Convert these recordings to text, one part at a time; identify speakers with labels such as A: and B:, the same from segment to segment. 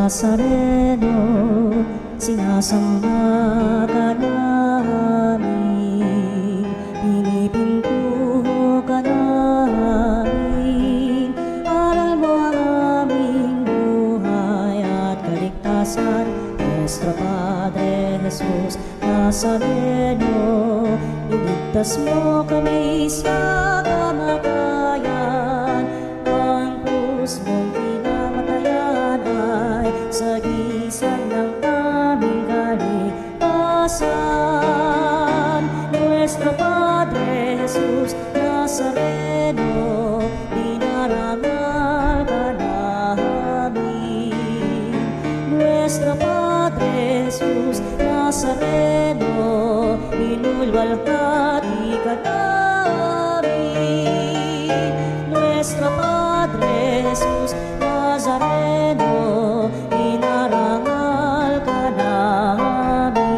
A: Nazareno, sinasamba ka namin, pinipintuho ka namin. Aral mo ang aming buhay at kaligtasan, Nuestro Padre Jesus Nazareno. Iligtas mo kami sa kamatayan, ang krus mong pinamatayan ay sagisag ng aming kaligtasan. Nuestro Padre Jesus Nazareno, dinarangal ka namin. Nuestro Padre Jesus Nazareno, inulwalhati ka namin. Nuestro Padre Jesus Nazareno, inarangal ka namin.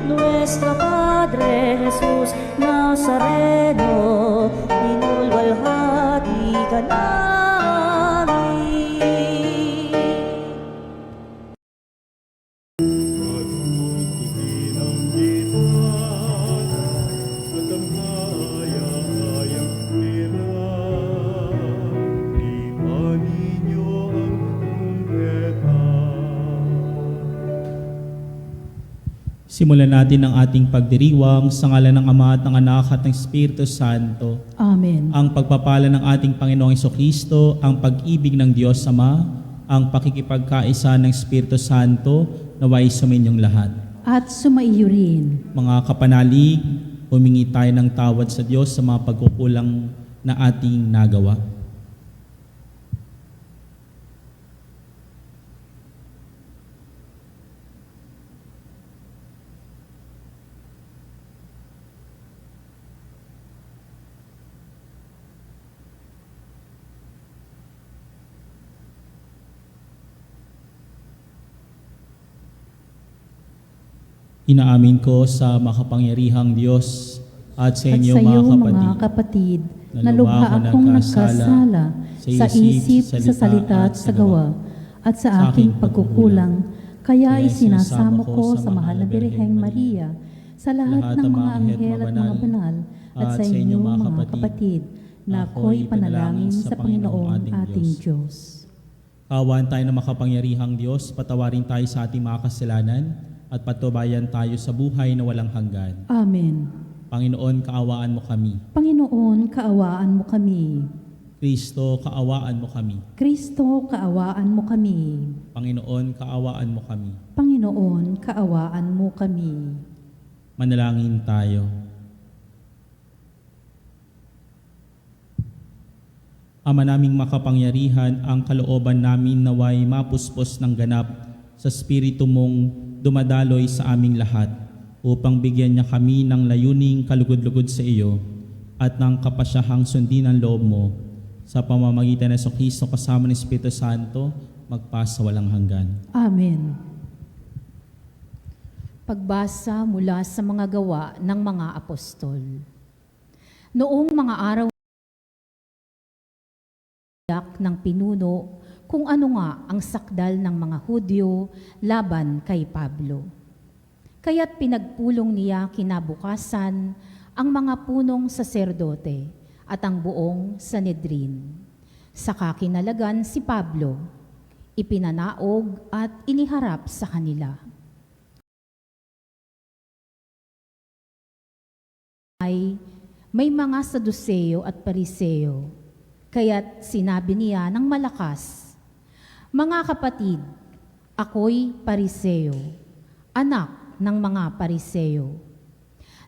A: Nuestro Padre Jesus Nazareno, inulwalhati ka namin.
B: Simulan natin ang ating pagdiriwang sa ngalan ng Ama at ng Anak at ng Espiritu Santo.
C: Amen.
B: Ang pagpapala ng ating Panginoong Jesucristo, ang pag-ibig ng Diyos Ama, ang pakikipagkaisa ng Espiritu Santo, naway suminyong lahat.
C: At sumaiyo rin.
B: Mga kapanalig, humingi tayo ng tawad sa Diyos sa mga pagkukulang na ating nagawa. Inaamin ko sa makapangyarihang Diyos at sa inyo mga kapatid,
C: na lubha akong nagkasala sa isip, sa salita at sa gawa, at sa aking pagkukulang, kaya isinasamo ko sa mahal na Birheng Maria, sa lahat ng mga anghel at mga banal, at sa inyo mga kapatid, na ako'y panalangin sa Panginoong ating Diyos.
B: Kaawaan tayo ng makapangyarihang Diyos, patawarin tayo sa ating mga kasalanan, at patubayan tayo sa buhay na walang hanggan.
C: Amen.
B: Panginoon, kaawaan mo kami.
C: Panginoon, kaawaan mo kami.
B: Kristo, kaawaan mo kami.
C: Kristo, kaawaan mo kami.
B: Panginoon, kaawaan mo kami.
C: Panginoon, kaawaan mo kami.
B: Manalangin tayo. Ama naming makapangyarihan, ang kalooban namin naway mapuspos ng ganap sa Espiritu mong dumadaloy sa aming lahat upang bigyan niya kami ng layuning kalugod-lugod sa iyo at ng kapasyahang sundin ang loob mo sa pamamagitan ng Jesucristo kasama ng Espiritu Santo magpasa walang hanggan.
C: Amen.
D: Pagbasa mula sa mga gawa ng mga apostol. Noong mga araw ng pinuno kung ano nga ang sakdal ng mga Hudyo laban kay Pablo. Kaya't pinagpulong niya kinabukasan ang mga punong saserdote at ang buong Sanedrin. Saka kinalagan si Pablo, ipinanaog at iniharap sa kanila. May mga Saduceo at Pariseo, kaya't sinabi niya ng malakas, "Mga kapatid, ako'y Pariseo, anak ng mga Pariseo.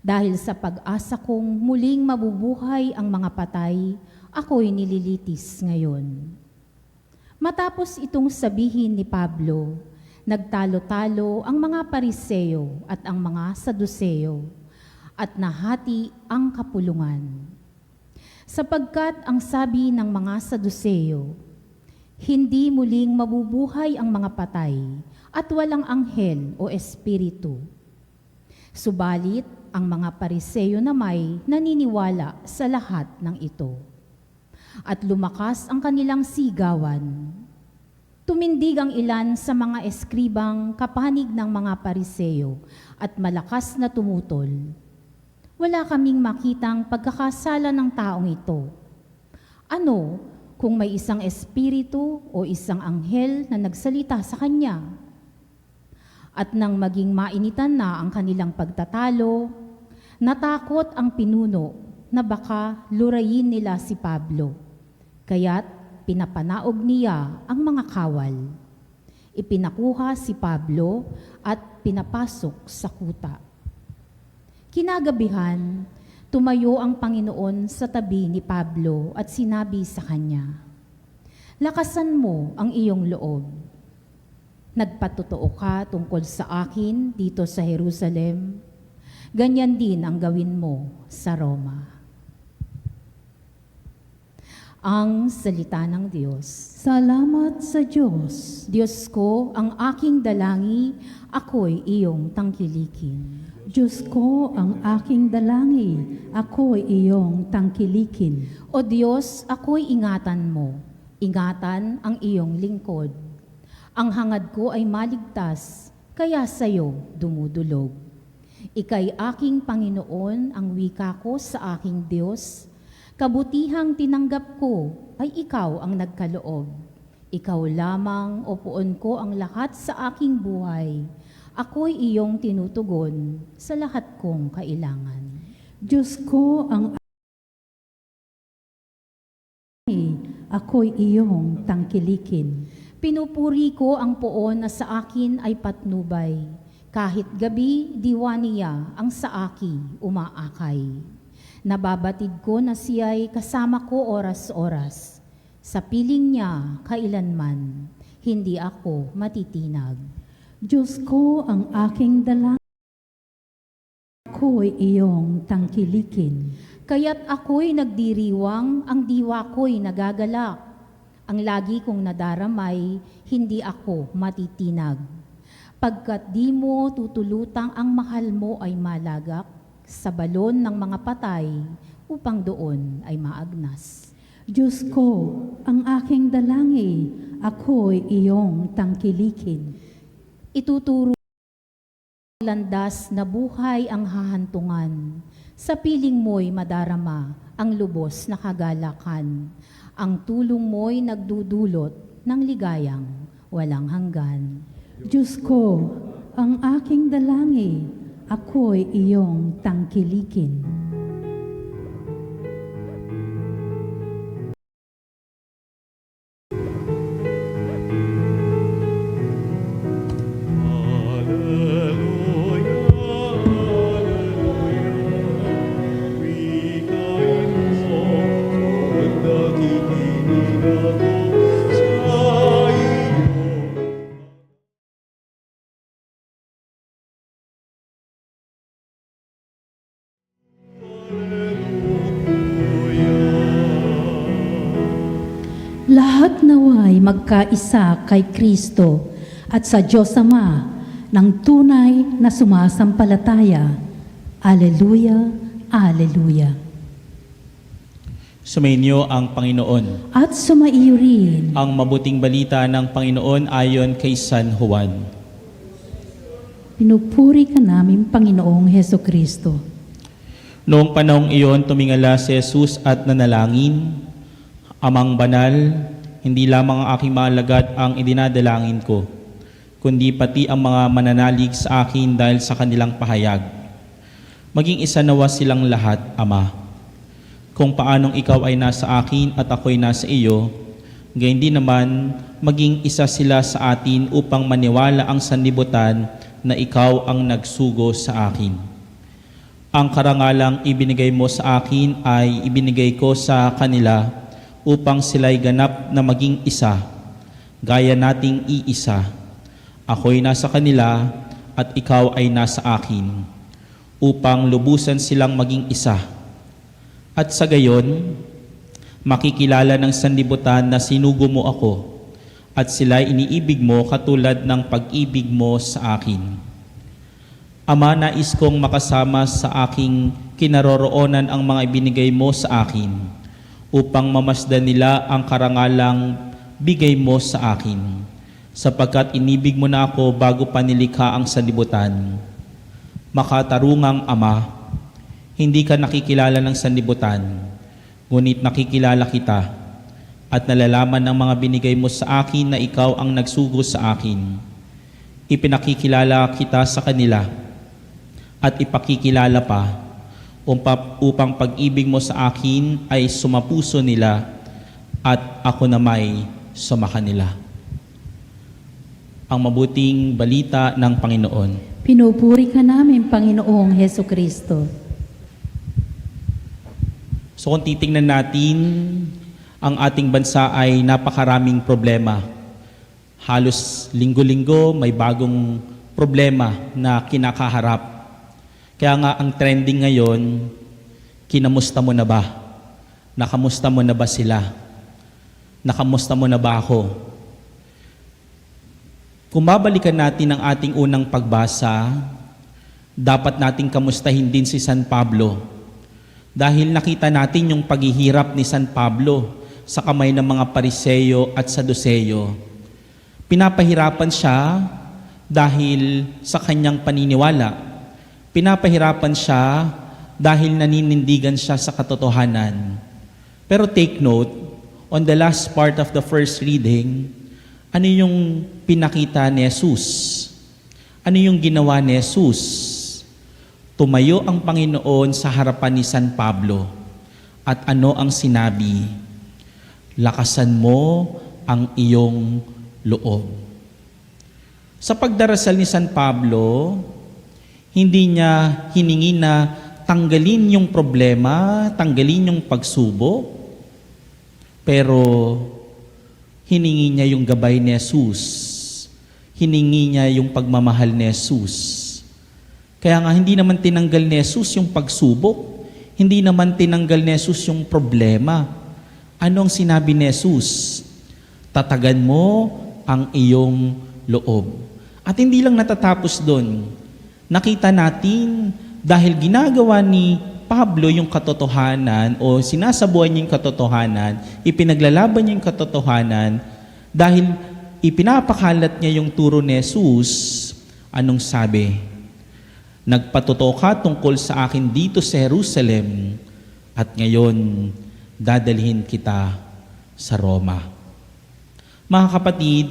D: Dahil sa pag-asa kong muling mabubuhay ang mga patay, ako'y nililitis ngayon." Matapos itong sabihin ni Pablo, nagtalo-talo ang mga Pariseo at ang mga Saduceo, at nahati ang kapulungan. Sapagkat ang sabi ng mga Saduceo, hindi muling mabubuhay ang mga patay at walang anghel o espiritu. Subalit, ang mga Pariseo na may naniniwala sa lahat ng ito. At lumakas ang kanilang sigawan. Tumindig ang ilan sa mga eskribang kapanig ng mga Pariseo at malakas na tumutol. Wala kaming makitang pagkakasala ng taong ito. Ano kung may isang espiritu o isang anghel na nagsalita sa kanya? At nang maging mainitan na ang kanilang pagtatalo, natakot ang pinuno na baka lurayin nila si Pablo. Kaya't pinapanaog niya ang mga kawal. Ipinakuha si Pablo at pinapasok sa kuta. Kinagabihan, tumayo ang Panginoon sa tabi ni Pablo at sinabi sa kanya, "Lakasan mo ang iyong loob. Nagpatotoo ka tungkol sa akin dito sa Jerusalem. Ganyan din ang gawin mo sa Roma." Ang salita ng Diyos.
C: Salamat sa Diyos.
D: Diyos ko, ang aking dalangi, ako'y iyong tangkilikin.
C: Diyos ko, ang aking dalangi, ako'y iyong tangkilikin.
D: O Diyos, ako'y ingatan mo. Ingatan ang iyong lingkod. Ang hangad ko ay maligtas, kaya sa'yo dumudulog. Ika'y aking Panginoon, ang wika ko sa aking Diyos. Kabutihang tinanggap ko ay ikaw ang nagkaloob. Ikaw lamang o puon ko ang lahat sa aking buhay. Ako'y iyong tinutugon sa lahat kong kailangan.
C: Diyos ko, ang ako'y iyong tangkilikin.
D: Pinupuri ko ang poon na sa akin ay patnubay. Kahit gabi, diwa niya ang sa aki umaakay. Nababatid ko na siya'y kasama ko oras-oras. Sa piling niya kailanman, hindi ako matitinag.
C: Diyos ko, ang aking dalangi, ako'y iyong tangkilikin.
D: Kaya't ako'y nagdiriwang, ang diwa ko'y nagagalak. Ang lagi kong nadaramay, hindi ako matitinag. Pagkat di mo tutulutang ang mahal mo ay malagak sa balon ng mga patay upang doon ay maagnas.
C: Diyos ko, ang aking dalangi, ako'y iyong tangkilikin.
D: Ituturo landas na buhay ang hahantungan. Sa piling mo'y madarama ang lubos na kagalakan. Ang tulong mo'y nagdudulot ng ligayang walang hanggan.
C: Diyos ko, ang aking dalangi, ako'y iyong tangkilikin. Lahat naway magkaisa kay Kristo at sa Diyos Ama ng tunay na sumasampalataya. Aleluya, aleluya.
B: Sumainyo ang Panginoon.
C: At sumaiyo rin.
B: Ang mabuting balita ng Panginoon ayon kay San Juan.
C: Pinupuri ka namin, Panginoong Heso Kristo.
B: Noong panahong iyon, tumingala si Jesus at nanalangin, "Amang banal, hindi lamang ang aking mga alagad ang idinadalangin ko, kundi pati ang mga mananalig sa akin dahil sa kanilang pahayag. Maging isa nawa silang lahat, Ama. Kung paanong ikaw ay nasa akin at ako'y nasa iyo, gayon din naman maging isa sila sa atin upang maniwala ang sanlibutan na ikaw ang nagsugo sa akin. Ang karangalang ibinigay mo sa akin ay ibinigay ko sa kanila upang sila'y ganap na maging isa, gaya nating iisa. Ako'y nasa kanila at ikaw ay nasa akin, upang lubusan silang maging isa. At sa gayon, makikilala ng sanlibutan na sinugo mo ako, at sila'y iniibig mo katulad ng pag-ibig mo sa akin. Ama, nais kong makasama sa aking kinaroroonan ang mga ibinigay mo sa akin, upang mamasdan nila ang karangalang bigay mo sa akin. sapagkat inibig mo na ako bago pa nilikha ang sanlibutan. Makatarungang Ama, hindi ka nakikilala ng sanlibutan, ngunit nakikilala kita at nalalaman ng mga binigay mo sa akin na ikaw ang nagsugo sa akin. Ipinakikilala kita sa kanila at ipakikilala pa upang pag-ibig mo sa akin ay sumapuso nila at ako na may sumakanila. Ang mabuting balita ng Panginoon.
C: Pinupuri ka namin, Panginoong Heso Kristo.
B: So kung titingnan natin, ang ating bansa ay napakaraming problema. Halos linggo-linggo may bagong problema na kinakaharap. Kaya nga ang trending ngayon, kinamusta mo na ba? Nakamusta mo na ba sila? Nakamusta mo na ba ako? Kung babalikan natin ang ating unang pagbasa, dapat nating kamustahin din si San Pablo. Dahil nakita natin yung paghihirap ni San Pablo sa kamay ng mga Pariseo at Saduceo. Pinapahirapan siya dahil sa kanyang paniniwala. Pinapahirapan siya dahil naninindigan siya sa katotohanan. Pero take note, on the last part of the first reading, ano yung pinakita ni Jesus? Ano yung ginawa ni Jesus? Tumayo ang Panginoon sa harapan ni San Pablo. At ano ang sinabi? Lakasan mo ang iyong loob. Sa pagdarasal ni San Pablo, hindi niya hiningi na tanggalin yung problema, tanggalin yung pagsubok, pero hiningi niya yung gabay ni Jesus. Hiningi niya yung pagmamahal ni Jesus. Kaya nga hindi naman tinanggal ni Jesus yung pagsubok. Hindi naman tinanggal ni Jesus yung problema. Ano ang sinabi ni Jesus? Tatagan mo ang iyong loob. At hindi lang natatapos doon. Nakita natin dahil ginagawa ni Pablo yung katotohanan o sinasabuhay niya yung katotohanan, ipinaglalaban niya yung katotohanan, dahil ipinapakalat niya yung turo ni Jesus, anong sabi? Nagpatotoo ka tungkol sa akin dito sa Jerusalem at ngayon dadalhin kita sa Roma. Mga kapatid,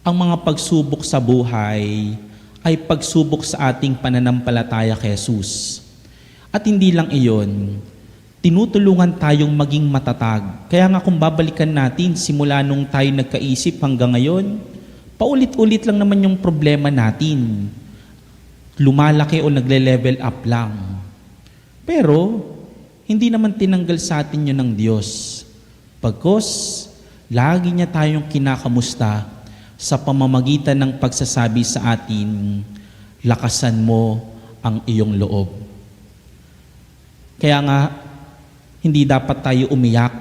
B: ang mga pagsubok sa buhay ay pagsubok sa ating pananampalataya kay Jesus. At hindi lang iyon, tinutulungan tayong maging matatag. Kaya nga kung babalikan natin, simula nung tayo nagkaisip hanggang ngayon, paulit-ulit lang naman yung problema natin. Lumalaki o nagle-level up lang. Pero, hindi naman tinanggal sa atin yun ng Diyos. Pagkos, lagi niya tayong kinakamusta sa pamamagitan ng pagsasabi sa atin, lakasan mo ang iyong loob. Kaya nga, hindi dapat tayo umiyak,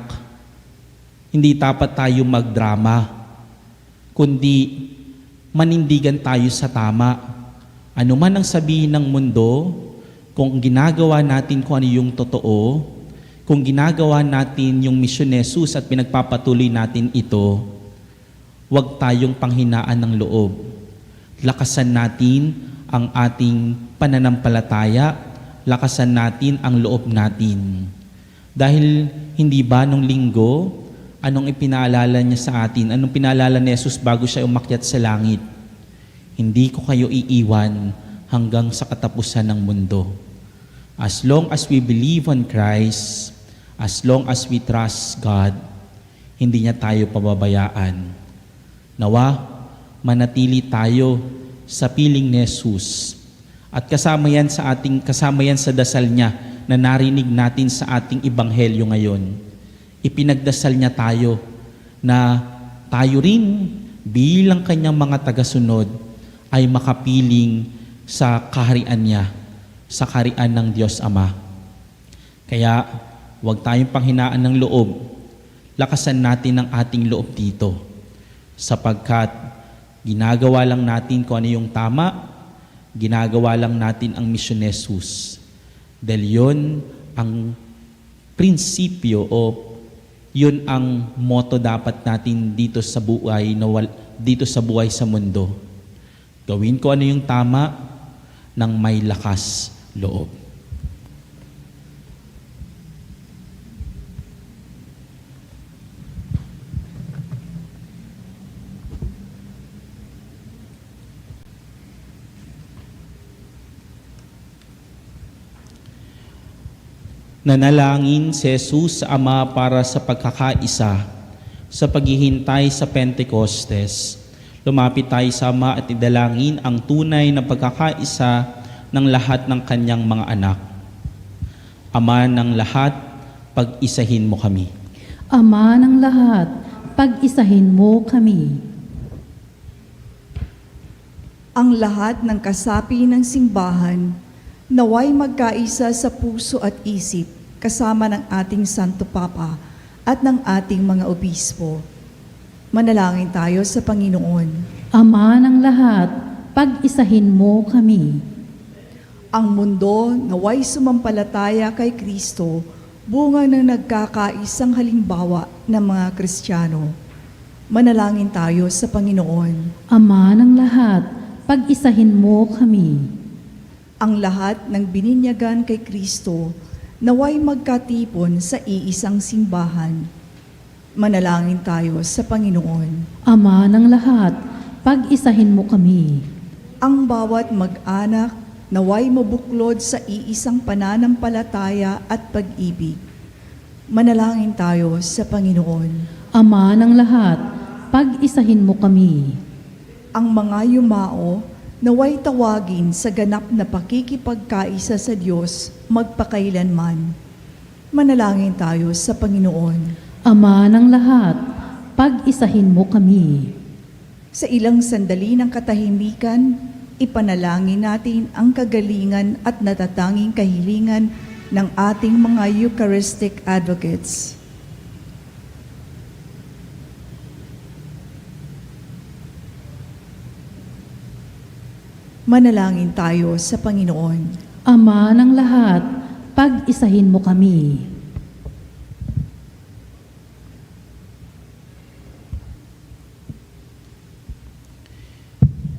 B: hindi dapat tayo magdrama, kundi manindigan tayo sa tama. Ano man ang sabihin ng mundo, kung ginagawa natin kung ano yung totoo, kung ginagawa natin yung misyon ni Jesus at pinagpapatuloy natin ito, huwag tayong panghinaan ng loob. Lakasan natin ang ating pananampalataya, lakasan natin ang loob natin. Dahil hindi ba nung linggo, anong ipinaalala niya sa atin? Anong pinaalala ni Jesus bago siya umakyat sa langit? Hindi ko kayo iiwan hanggang sa katapusan ng mundo. As long as we believe on Christ, as long as we trust God, hindi niya tayo pababayaan. Nawa, manatili tayo sa piling ni Jesus. At kasama yan sa dasal niya na narinig natin sa ating ebanghelyo ngayon. Ipinagdasal niya tayo na tayo rin bilang kanyang mga tagasunod ay makapiling sa kaharian niya, sa kaharian ng Diyos Ama. Kaya huwag tayong panghinaan ng loob. Lakasan natin ang ating loob dito sapagkat ginagawa lang natin kung ano yung tama, ginagawa lang natin ang misyon ni Jesus. Dahil yun ang prinsipyo o Yun ang motto dapat natin dito sa buhay, dito sa buhay sa mundo. Gawin ko ano yung tama ng may lakas loob. Nanalangin si Jesus sa Ama para sa pagkakaisa sa paghihintay sa Pentecostes. Lumapit tayo sa Ama at idalangin ang tunay na pagkakaisa ng lahat ng kanyang mga anak. Ama ng lahat, pag-isahin mo kami.
C: Ama ng lahat, pag-isahin mo kami.
E: Ang lahat ng kasapi ng simbahan naway magkaisa sa puso at isip kasama ng ating Santo Papa at ng ating mga obispo. Manalangin tayo sa Panginoon.
C: Ama ng lahat, pag-isahin mo kami.
E: Ang mundo naway sumampalataya kay Kristo, bunga ng nagkakaisang halimbawa ng mga Kristiyano. Manalangin tayo sa Panginoon.
C: Ama ng lahat, pag-isahin mo kami.
E: Ang lahat ng bininyagan kay Kristo naway magkatipon sa iisang simbahan. Manalangin tayo sa Panginoon.
C: Ama ng lahat, pag-isahin mo kami.
E: Ang bawat mag-anak naway mabuklod sa iisang pananampalataya at pag-ibig. Manalangin tayo sa Panginoon.
C: Ama ng lahat, pag-isahin mo kami.
E: Ang mga yumao naway tawagin sa ganap na pakikipagkaisa sa Diyos magpakailanman. Manalangin tayo sa Panginoon.
C: Ama ng lahat, pag-isahin mo kami.
E: Sa ilang sandali ng katahimikan, ipanalangin natin ang kagalingan at natatanging kahilingan ng ating mga Eucharistic advocates. Manalangin tayo sa Panginoon.
C: Ama ng lahat, pag-isahin mo kami.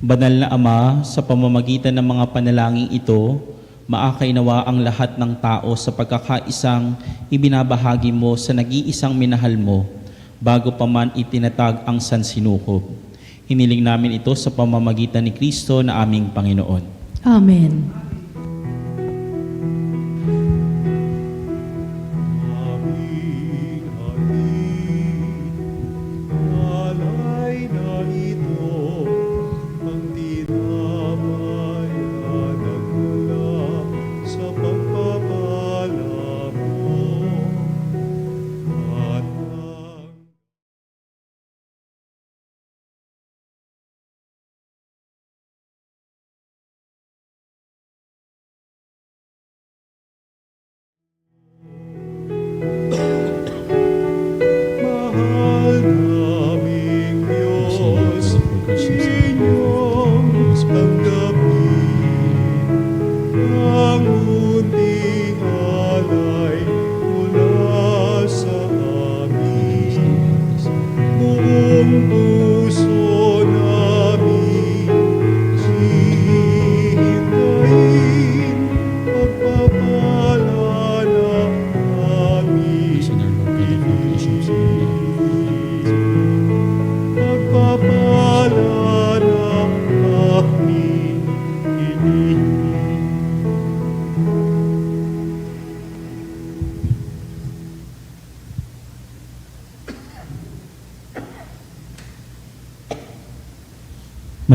B: Banal na Ama, sa pamamagitan ng mga panalangin ito, maakay nawa ang lahat ng tao sa pagkakaisang ibinabahagi mo sa nag-iisang minahal mo, bago pa man itinatag ang sansinukob. Hiniling namin ito sa pamamagitan ni Kristo na aming Panginoon.
C: Amen.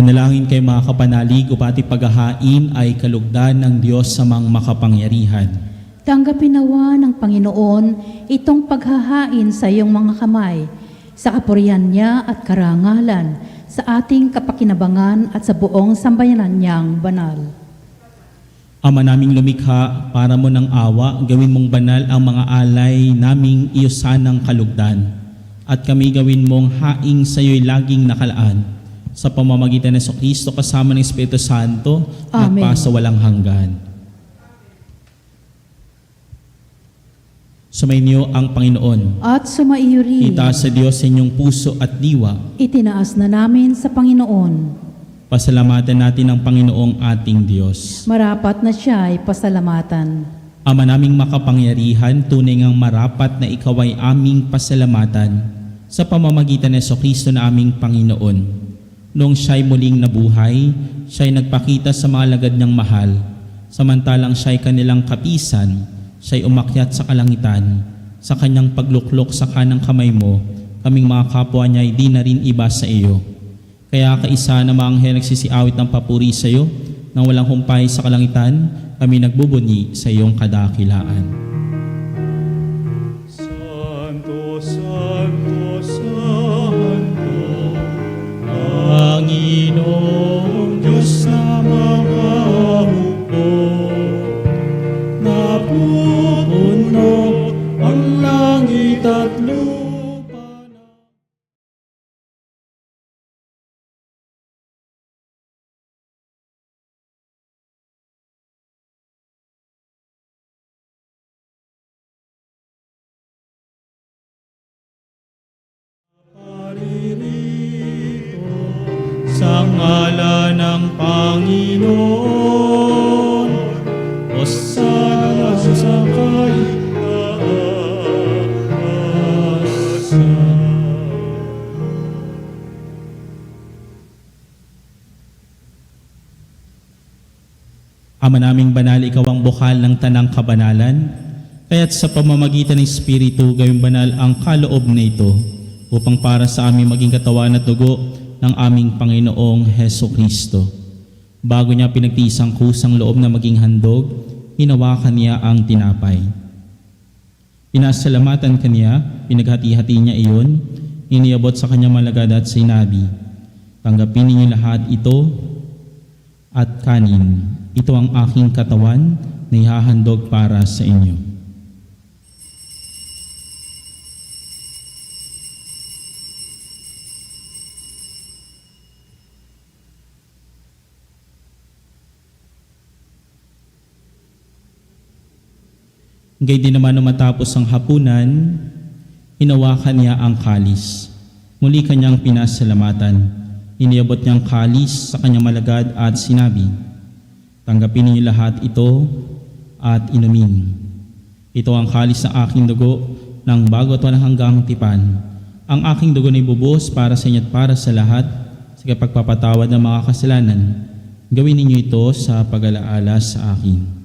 B: Manalangin kayo mga kapanalig, upati paghahain ay kalugdan ng Diyos sa mga makapangyarihan.
C: Tanggapin nawa ng Panginoon itong paghahain sa iyong mga kamay, sa kapurihan niya at karangalan, sa ating kapakinabangan at sa buong sambayanan niyang banal.
B: Ama naming lumikha, para mo ng awa, gawin mong banal ang mga alay naming iyosanang kalugdan, at kami gawin mong haing sa iyo'y laging nakalaan. Sa pamamagitan ng Kristo kasama ng Espiritu Santo,
C: Amen.
B: magpa sa walang hanggan. Sumainyo ang Panginoon.
C: At sumaiyo rin.
B: Itaas sa Diyos sa inyong puso at diwa.
C: Itinaas na namin sa Panginoon.
B: Pasalamatan natin ang Panginoong ating Diyos.
C: Marapat na siya ay pasalamatan.
B: Ama naming makapangyarihan, tunay ngang marapat na ikaw ay aming pasalamatan sa pamamagitan ni Jesucristo na aming Panginoon. Noong siya'y muling nabuhay, siya'y nagpakita sa mga lagad niyang mahal. Samantalang siya'y kanilang kapisan, siya'y umakyat sa kalangitan. Sa kanyang pagluklok sa kanang kamay mo, kaming mga kapwa niya ay di na rin iba sa iyo. Kaya kaisa na mga anghel nagsisiawit ng papuri sa iyo, nang walang humpay sa kalangitan, kami nagbubunyi sa iyong kadakilaan.
F: Santo, Santo, Santo,
B: Panginoong Diyos na makahupo, napupuno ang langit at lupa. Sa ngalan ng Panginoon, Hosana sa Ama naming banal, ikaw ang bukal ng tanang kabanalan, kaya't sa pamamagitan ng Espiritu gawing banal ang kaloob na ito, upang para sa aming maging katawan at dugo ng aming Panginoong Hesukristo. Bago niya pinagtisang kusang loob na maging handog, hinawakan niya ang tinapay. Pinasalamatan kaniya, pinaghati-hati niya iyon, iniabot sa kanyang malagad at sinabi, "Tanggapin ninyo lahat ito at kanin. Ito ang aking katawan na ihahandog para sa inyo." Gayun din naman nung matapos ang hapunan, hinawakan niya ang kalis. Muli kanyang pinasalamatan. Iniabot niyang kalis sa kanyang malagad at sinabi, "Tanggapin ninyo lahat ito at inumin. Ito ang kalis ng aking dugo ng bago at walang hanggang tipan. Ang aking dugo na ibubuhos para sa inyo at para sa lahat sa pagpapatawad ng mga kasalanan. Gawin ninyo ito sa pag-alaala sa akin."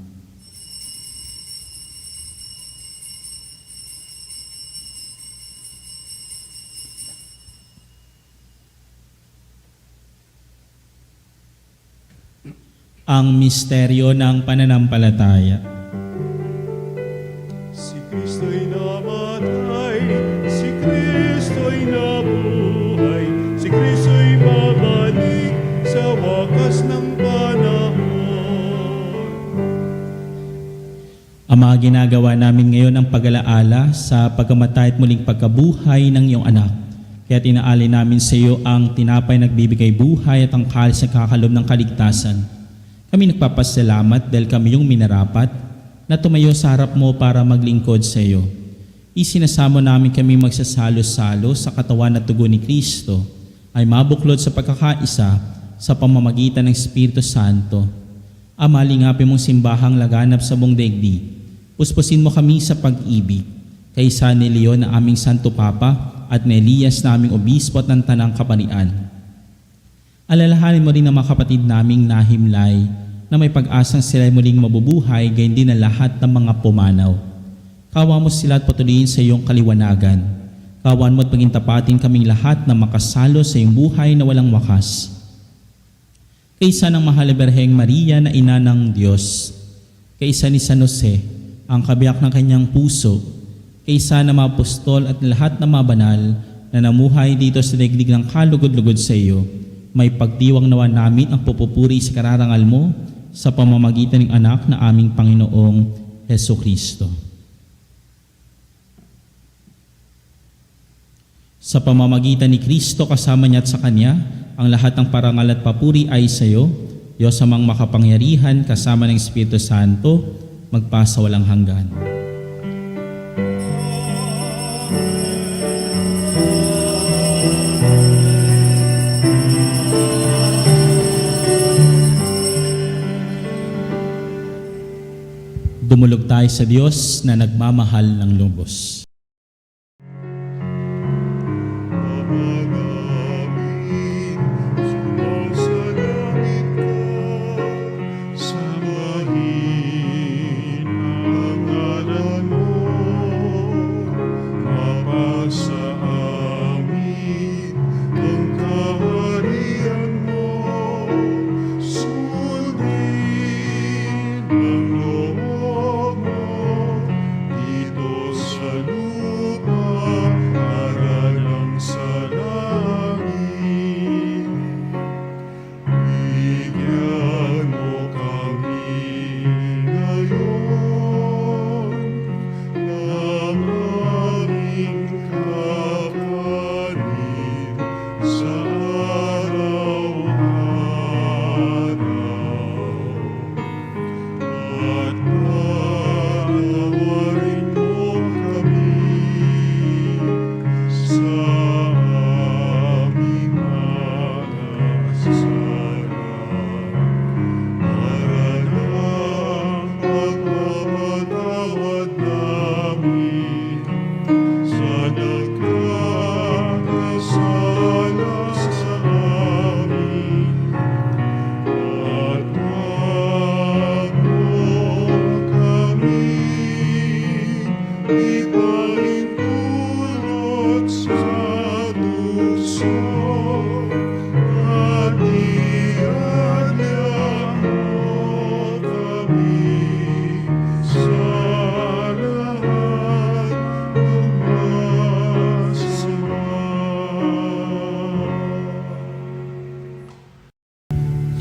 B: Ang misteryo ng pananampalataya.
F: Si Kristo'y namatay, si Kristo'y nabuhay, si Kristo'y babalik sa wakas ng panahon.
B: Ama, ginagawa namin ngayon ang pag-alaala sa pagkamatay at muling pagkabuhay ng iyong anak. Kaya tinaalay namin sa iyo ang tinapay nagbibigay buhay at ang kalis na kakalob ng kaligtasan. Kami nagpapasalamat dahil kami yung minarapat na tumayo sa harap mo para maglingkod sa iyo. Isinasamo namin kami magsasalo-salo sa katawan at dugo ni Kristo ay mabuklod sa pagkakaisa sa pamamagitan ng Espiritu Santo. Ama, lingapin mong simbahang laganap sa buong daigdig. Puspusin mo kami sa pag-ibig, kaysa ni Leon na aming Santo Papa at ni Elias na aming Obispo at ng Tanang Kaparian. Alalahanin mo rin ang mga kapatid naming nahimlay na may pag-asang sila muling mabubuhay, gayon din na lahat ng mga pumanaw. Kawan mo sila at patuloyin sa iyong kaliwanagan. Kawan mo at pagintapatin kaming lahat na makasalo sa iyong buhay na walang wakas. Kaysa ng mahal na Birheng Maria na ina ng Diyos, kaysa ni San Jose, ang kabiyak ng kanyang puso, kaysa ng mga apostol at lahat ng mga banal na namuhay dito sa daigdig ng kalugod-lugod sa iyo, may pagdiwang nawa namin ang pupupuri sa kararangal mo sa pamamagitan ng anak na aming Panginoong Hesukristo. Sa pamamagitan ni Kristo kasama niya at sa Kanya, ang lahat ng parangal at papuri ay sa iyo, Diyos amang makapangyarihan kasama ng Espiritu Santo, magpasawalang hanggan. Dumulog tayo sa Diyos na nagmamahal ng lubos.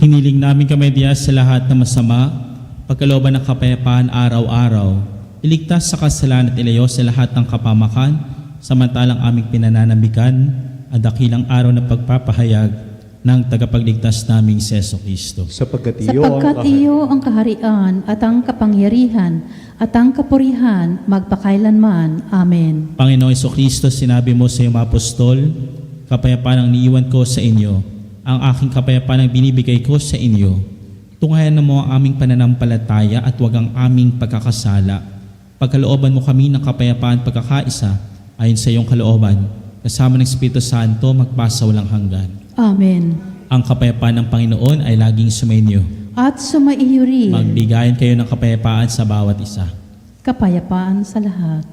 B: Hiniling namin kami Diyos sa lahat ng masama, pagkalooban ng kapayapaan araw-araw, iligtas sa kasalanan at ilayo sa lahat ng kapamakan, samantalang aming pinananambikan ang dakilang araw ng pagpapahayag ng tagapagligtas naming si Jesucristo.
F: Sapagkat
C: iyo ang kaharian at ang kapangyarihan at ang kapurihan magpakailanman. Amen.
B: Panginoong Jesucristo, sinabi mo sa iyong mga apostol, kapayapaan ang niiwan ko sa inyo, ang aking kapayapaan ang binibigay ko sa inyo. Tunghayan mo ang aming pananampalataya at huwag ang aming pagkakasala. Pagkalooban mo kami ng kapayapaan pagkakaisa ayon sa iyong kalooban, kasama ng Espiritu Santo magpasa walang hanggan.
C: Amen.
B: Ang kapayapaan ng Panginoon ay laging sumainyo.
C: At sumaiyo rin
B: Magbigayan kayo ng kapayapaan sa bawat isa.
C: kapayapaan sa lahat.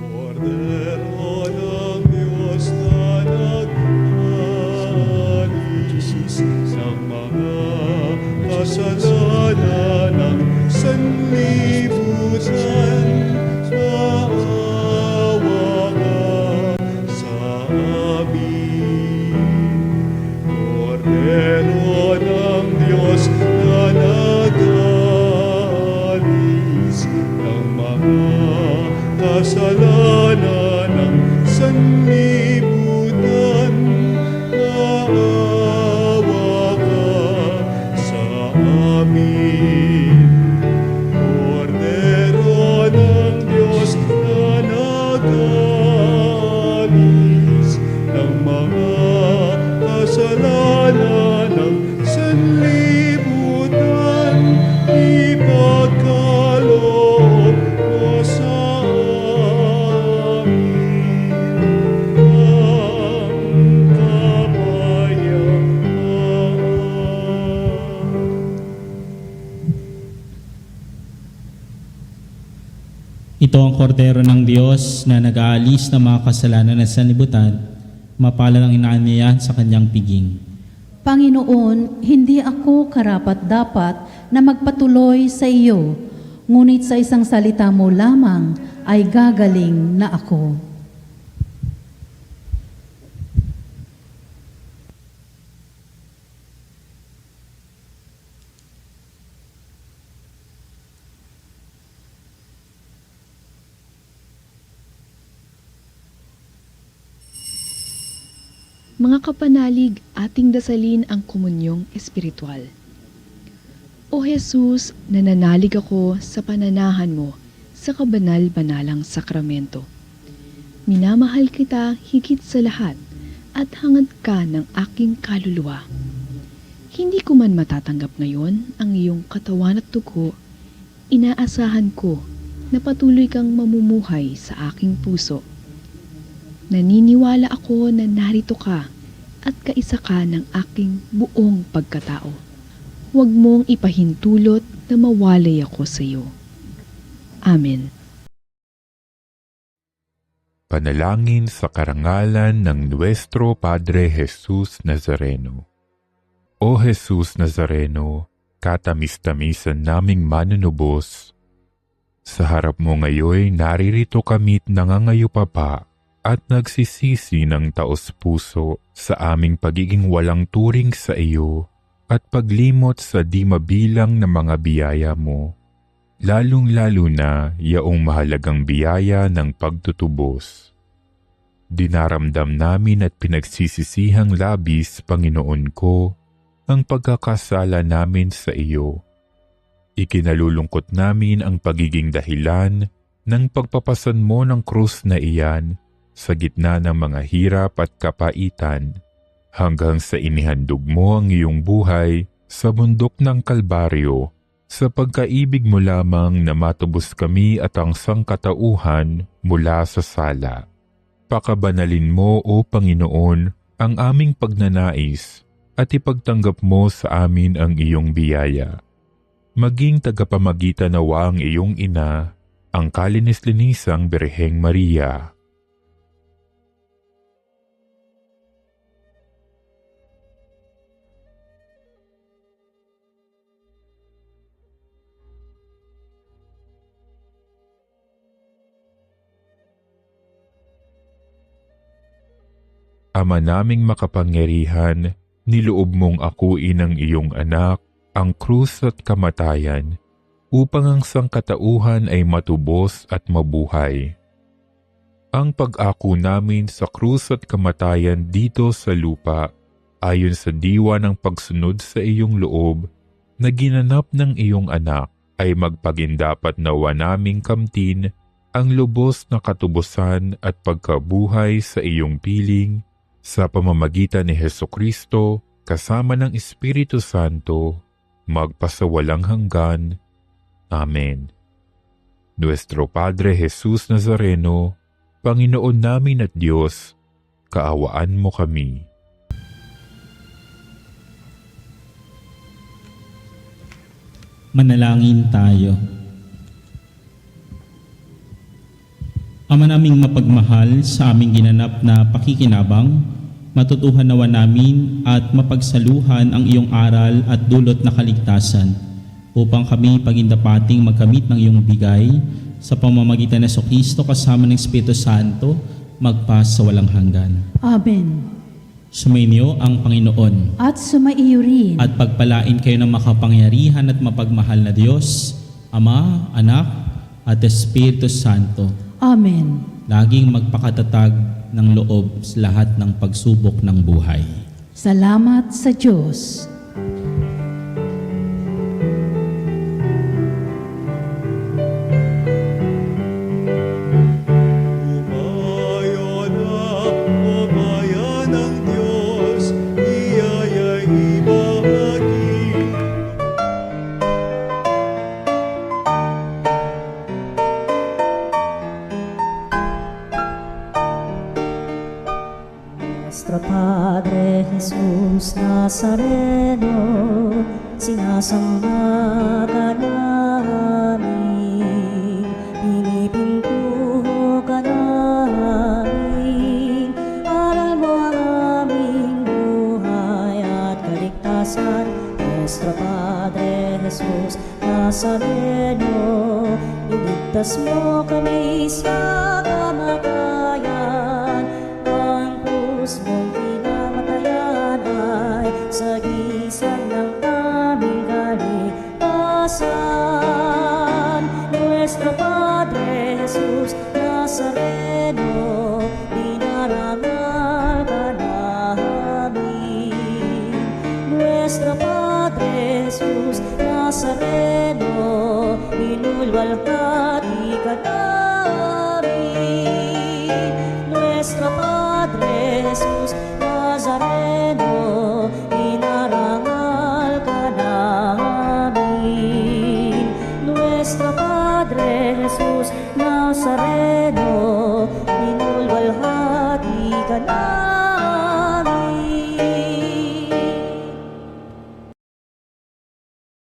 F: Cordero ng Diyos na nag-alis ng mga kasalanan ng sanlibutan, maawa ka sa amin. Cordero ng Diyos na nag-alis ng mga kasalanan ng sanlibutan, maawa ka sa amin. Cordero ng Diyos na nag-alis ng mga kasalanan ng sanlibutan, ipagkaloob mo sa amin ang kapayapaan.
B: Ito ang kordero ng Diyos na nag-aalis ng mga kasalanan ng sanlibutan, mapalad ang inaanyayahan sa kanyang piging.
C: Panginoon, hindi ako karapat-dapat na magpatuloy sa iyo, ngunit sa isang salita mo lamang ay gagaling na ako.
G: Mga kapanalig, ating dasalin ang komunyong espiritual. O Jesus, nananalig ako sa pananahan mo sa kabanal-banalang sakramento. Minamahal kita higit sa lahat at hangad ka ng aking kaluluwa. Hindi ko man matatanggap ngayon ang iyong katawan at dugo, inaasahan ko na patuloy kang mamumuhay sa aking puso. Naniniwala ako na narito ka at kaisa ka ng aking buong pagkatao. Huwag mong ipahintulot na mawalay ako sa iyo. Amen.
H: Panalangin sa karangalan ng Nuestro Padre Jesus Nazareno. O Jesus Nazareno, katamis-tamisan naming manunubos, sa harap mo ngayon naririto kami't nangangayupapa at nagsisisi ng taos-puso sa aming pagiging walang turing sa iyo at paglimot sa di mabilang na mga biyaya mo, lalong-lalo na yaong mahalagang biyaya ng pagtutubos. Dinaramdam namin at pinagsisisihang labis, Panginoon ko, ang pagkakasala namin sa iyo. Ikinalulungkot namin ang pagiging dahilan ng pagpapasan mo ng krus na iyan sa gitna ng mga hirap at kapaitan, hanggang sa inihandog mo ang iyong buhay sa bundok ng Kalbaryo, sa pagkaibig mo lamang na matubos kami at ang sangkatauhan mula sa sala. Pakabanalin mo, O Panginoon, ang aming pagnanais at ipagtanggap mo sa amin ang iyong biyaya. Maging tagapamagitan nawa ang iyong ina, ang kalinis-linisang Birheng Maria. Ama naming makapangyarihan, niloob mong akuin ang iyong anak, ang krus at kamatayan, upang ang sangkatauhan ay matubos at mabuhay. Ang pag-ako namin sa krus at kamatayan dito sa lupa, ayon sa diwa ng pagsunod sa iyong loob, na ginanap ng iyong anak, ay magpagindapat nawa naming kamtin ang lubos na katubusan at pagkabuhay sa iyong piling, sa pamamagitan ni Hesukristo, kasama ng Espiritu Santo, magpasawalang hanggan. Amen. Nuestro Padre Jesus Nazareno, Panginoon namin at Diyos, kaawaan mo kami.
B: Manalangin tayo. Ama naming mapagmahal, sa aming ginanap na pakikinabang, matutuhan nawa namin at mapagsaluhan ang iyong aral at dulot na kaligtasan, upang kami pagindapating magkamit ng iyong bigay sa pamamagitan ng Kristo kasama ng Espiritu Santo, magpas sa walang hanggan.
C: Amen.
B: Sumainyo ang Panginoon,
C: At sumaiyo rin.
B: at pagpalain kayo ng makapangyarihan at mapagmahal na Diyos, Ama, Anak, at Espiritu Santo.
C: Amen.
B: Laging magpakatatag ng loob sa lahat ng pagsubok ng buhay.
C: Salamat sa Diyos.
F: Umayo na, o bayan ng Diyos, iyaya'y ibahagi.
A: Nuestro Padre Jesus Nazareno, sinasamba ka namin, pinipintuho ka namin, aral mo ang aming buhay at kaligtasan. Nuestro Padre Jesus Nazareno, iligtas mo kami sa kamatayan, ang krus mong pinamatayan ay sagisag ng aming kaligtasan. Nuestro Padre Jesus Nazareno, dinarangal ka namin. Nuestro Padre Jesus Nazareno, inulwalhati ka namin. Jesus Nazareno, inarangal ka namin. Nuestro Padre Jesus Nazareno,